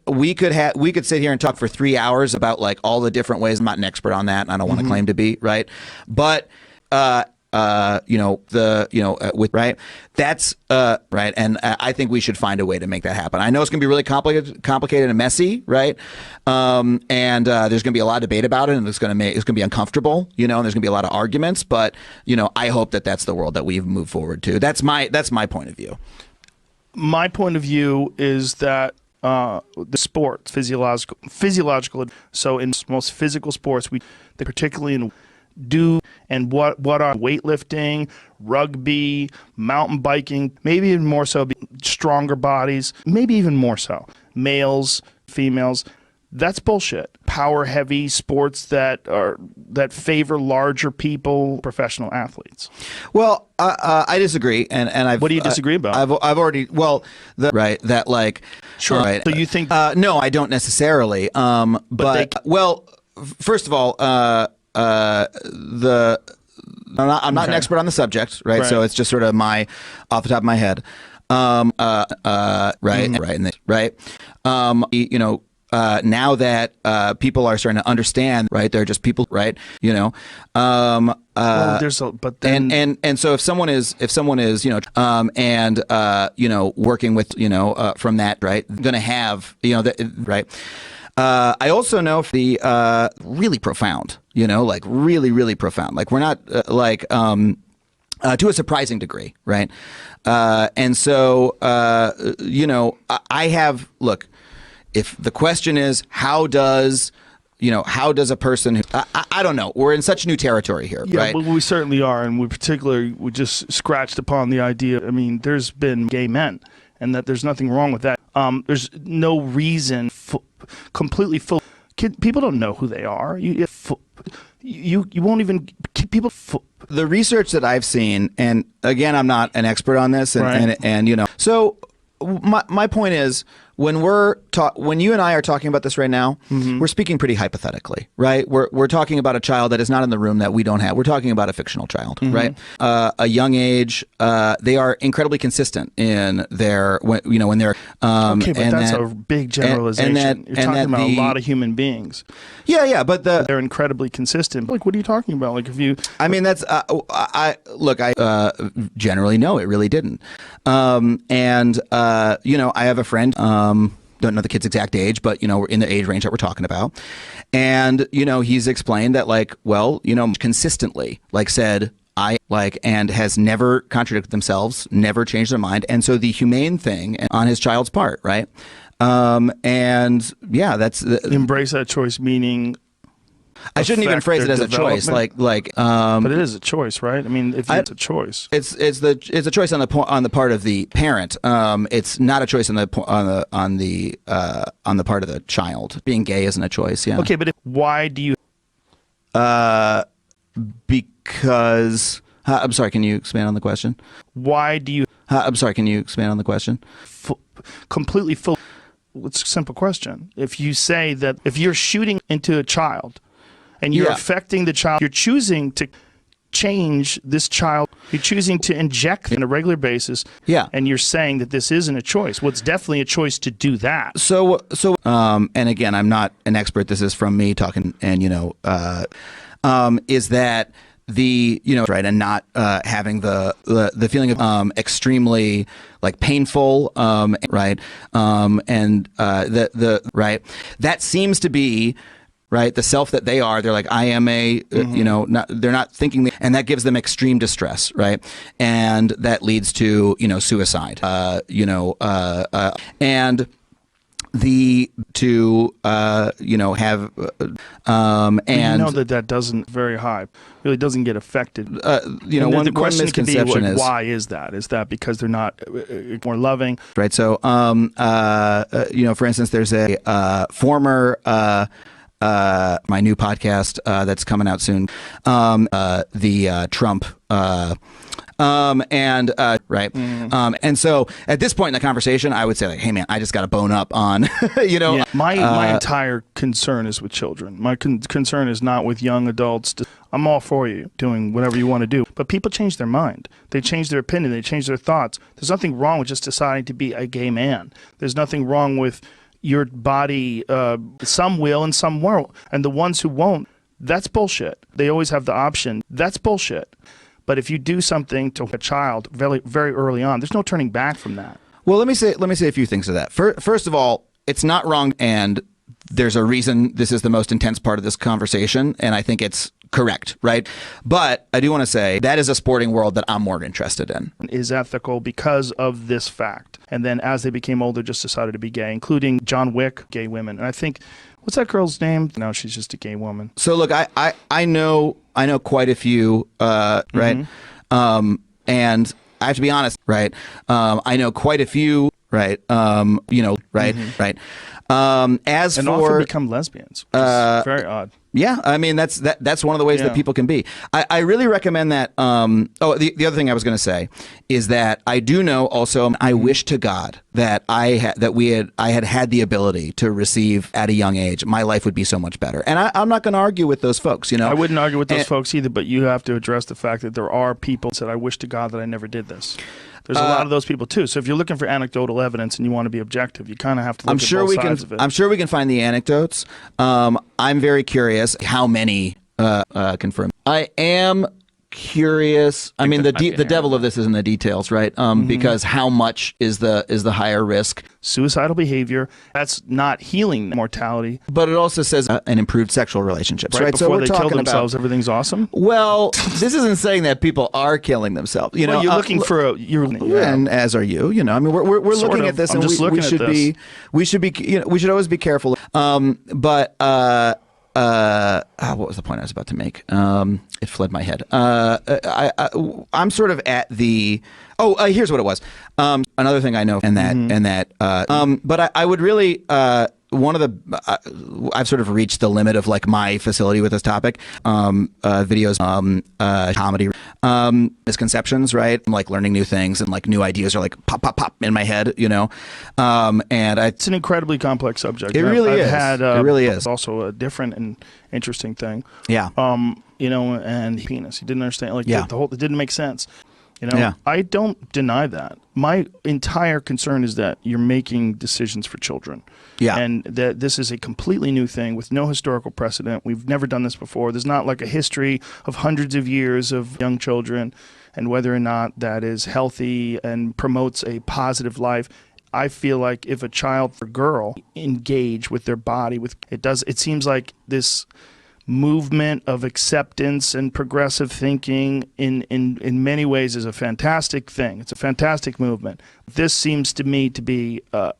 we could sit here and talk for 3 hours about like all the different ways. I'm not an expert on that, and I don't want to claim to be, right? But with right, that's right, and I think we should find a way to make that happen. I know it's going to be really complicated and messy, right? And there's going to be a lot of debate about it, and it's going to be uncomfortable, and there's going to be a lot of arguments. But I hope that that's the world that we move forward to. That's my point of view. My point of view is that the sports, physiological. So in most physical sports, particularly in and what are weightlifting, rugby, mountain biking, maybe even more so, stronger bodies, maybe even more so, males, females. That's bullshit. Power heavy sports that favor larger people, professional athletes. Well, I disagree, and what do you disagree about? I've already that like sure. Right. So you think no, I don't necessarily. First of all, I'm not an expert on the subject, right? So it's just sort of off the top of my head, now that people are starting to understand, right? They're just people, right? So if someone is working with from that, right, going to have right. I also know the really profound, like really, really profound. Like we're not to a surprising degree, right? And so, I have, look, if the question is how does a person who, I don't know, we're in such new territory here, right? Well, we certainly are. And we just scratched upon the idea. I mean, there's been gay men, and that there's nothing wrong with that. There's no reason completely full. People don't know who they are. You won't even people. The research that I've seen, and again, I'm not an expert on this, and so my point is, when you and I are talking about this right now, we're speaking pretty hypothetically, right? We're talking about a child that is not in the room that we don't have. We're talking about a fictional child, right? A young age, they are incredibly consistent in their when they're okay, but that's a big generalization. You're talking about a lot of human beings. Yeah, but they're incredibly consistent. Like, what are you talking about? Like, if you, I mean, that's I generally no, it really didn't. I have a friend. Don't know the kid's exact age, but we're in the age range that we're talking about, and he's explained that consistently said and has never contradicted themselves, never changed their mind, and so the humane thing on his child's part, right? And yeah, that's embrace that choice, meaning. I shouldn't even phrase it as a choice, but it is a choice, right? I mean, if it's a choice, it's a choice on the part of the parent. It's not a choice on the part of the child. Being gay isn't a choice. Yeah. Okay, but why do you? Because I'm sorry. Can you expand on the question? Why do you? I'm sorry. Can you expand on the question? Completely full. It's a simple question. If you say that if you're shooting into a child. And you're affecting the child. You're choosing to change this child. You're choosing to inject on a regular basis. Yeah. And you're saying that this isn't a choice. Well, it's definitely a choice to do that. So, and again, I'm not an expert. This is from me talking, and is that the right, and not having the feeling of extremely painful, right, and the right, that seems to be. Right, the self that they are, they're like, I am a, they're not thinking, and that gives them extreme distress, right, and that leads to suicide, and the to have and that doesn't very high, really doesn't get affected. One question could be why is that? Is that because they're not more loving? Right. So for instance, there's a former. My new podcast that's coming out soon, the Trump, and so at this point in the conversation, I would say hey man, I just got to bone up on, My entire concern is with children. My concern is not with young adults. I'm all for you doing whatever you want to do. But people change their mind. They change their opinion. They change their thoughts. There's nothing wrong with just deciding to be a gay man. There's nothing wrong with your body. Some will and some won't. And the ones who won't, that's bullshit. They always have the option. That's bullshit. But if you do something to a child very, very early on, there's no turning back from that. Well, let me say a few things to that. First of all, it's not wrong, and there's a reason this is the most intense part of this conversation, and I think it's correct, right? But I do want to say that is a sporting world that I'm more interested in. Is ethical because of this fact. And then as they became older, just decided to be gay, including John Wick, gay women. And I think, what's that girl's name? No, she's just a gay woman. So look, I know quite a few, right? And I have to be honest, right? I know quite a few, right? Right, right. As and for often become lesbians, which is very odd. Yeah, I mean that's one of the ways that people can be. I really recommend that. The other thing I was going to say is that I do know also. I wish to God that I had the ability to receive at a young age. My life would be so much better. And I'm not going to argue with those folks. You know, I wouldn't argue with those folks either. But you have to address the fact that there are people that said, "I wish to God that I never did this." There's a lot of those people too. So if you're looking for anecdotal evidence and you want to be objective, you kind of have to look at both sides of it. I'm sure we can find the anecdotes. I'm very curious how many confirm. I am curious. I mean, the devil of this is in the details, right? Because how much is the higher risk? Suicidal behavior, that's not healing mortality. But it also says an improved sexual relationships, right? Before they kill themselves, everything's awesome. Well, this isn't saying that people are killing themselves. You know, you're looking for and as are you. You know, I mean, we're looking at this, and we should always be careful. What was the point I was about to make? It fled my head. I'm sort of at the. Here's what it was. Another thing I know, but I would really. One of the I've sort of reached the limit of like my facility with this topic. Videos, comedy, misconceptions, right? I'm like learning new things and like new ideas are like pop in my head, you know. It's an incredibly complex subject. It really is. It really is. Also a different and interesting thing. Yeah. And penis. He didn't understand. Like the whole. It didn't make sense. You know, I don't deny that. My entire concern is that you're making decisions for children. Yeah. And that this is a completely new thing with no historical precedent. We've never done this before. There's not like a history of hundreds of years of young children and whether or not that is healthy and promotes a positive life. I feel like if a child or girl engage with their body, it seems like this movement of acceptance and progressive thinking in many ways is a fantastic thing. It's a fantastic movement. This seems to me to be a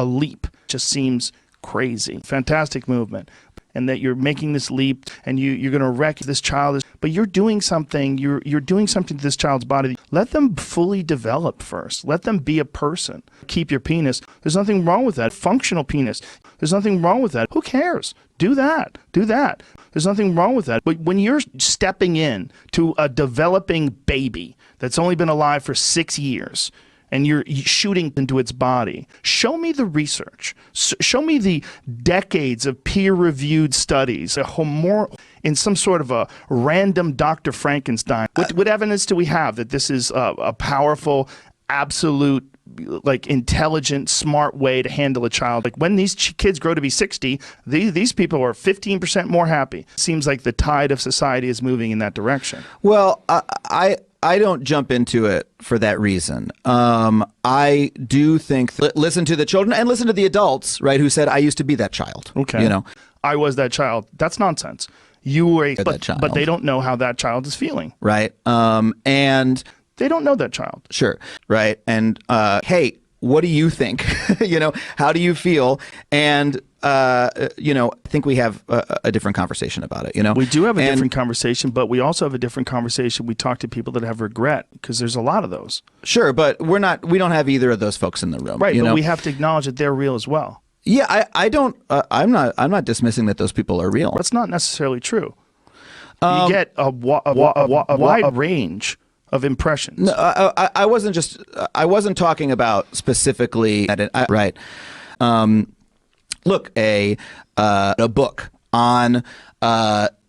leap. It just seems crazy. Fantastic movement. And that you're making this leap and you're going to wreck this child. But you're doing something. You're doing something to this child's body. Let them fully develop first. Let them be a person. Keep your penis. There's nothing wrong with that. Functional penis. There's nothing wrong with that. Who cares? Do that. Do that. There's nothing wrong with that. But when you're stepping in to a developing baby that's only been alive for 6 years and you're shooting into its body, show me the research. Show me the decades of peer-reviewed studies, in some sort of a random Dr. Frankenstein. What evidence do we have that this is a powerful, absolute, like intelligent, smart way to handle a child? Like when these kids grow to be 60, these people are 15% more happy. It seems like the tide of society is moving in that direction. Well, I don't jump into it for that reason. I do think listen to the children and listen to the adults, right? Who said I used to be that child. Okay, you know, I was that child. That's nonsense. You were that child, but they don't know how that child is feeling, right? And they don't know that child. Sure. Right. And, hey, what do you think? You know, how do you feel? And, I think we have a different conversation about it, you know? We do have a different conversation, but we also have a different conversation. We talk to people that have regret because there's a lot of those. Sure. But we don't have either of those folks in the room. Right. But we have to acknowledge that they're real as well. Yeah. I'm not dismissing that those people are real. That's not necessarily true. You get a wide range of impressions. No, I wasn't talking about specifically right. Look, a book on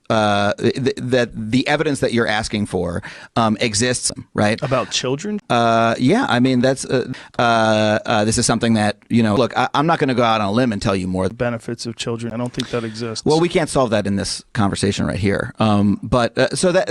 that the evidence that you're asking for exists, right? About children? Yeah, I mean that's this is something that look, I'm not going to go out on a limb and tell you more. The benefits of children. I don't think that exists. Well, we can't solve that in this conversation right here. But so that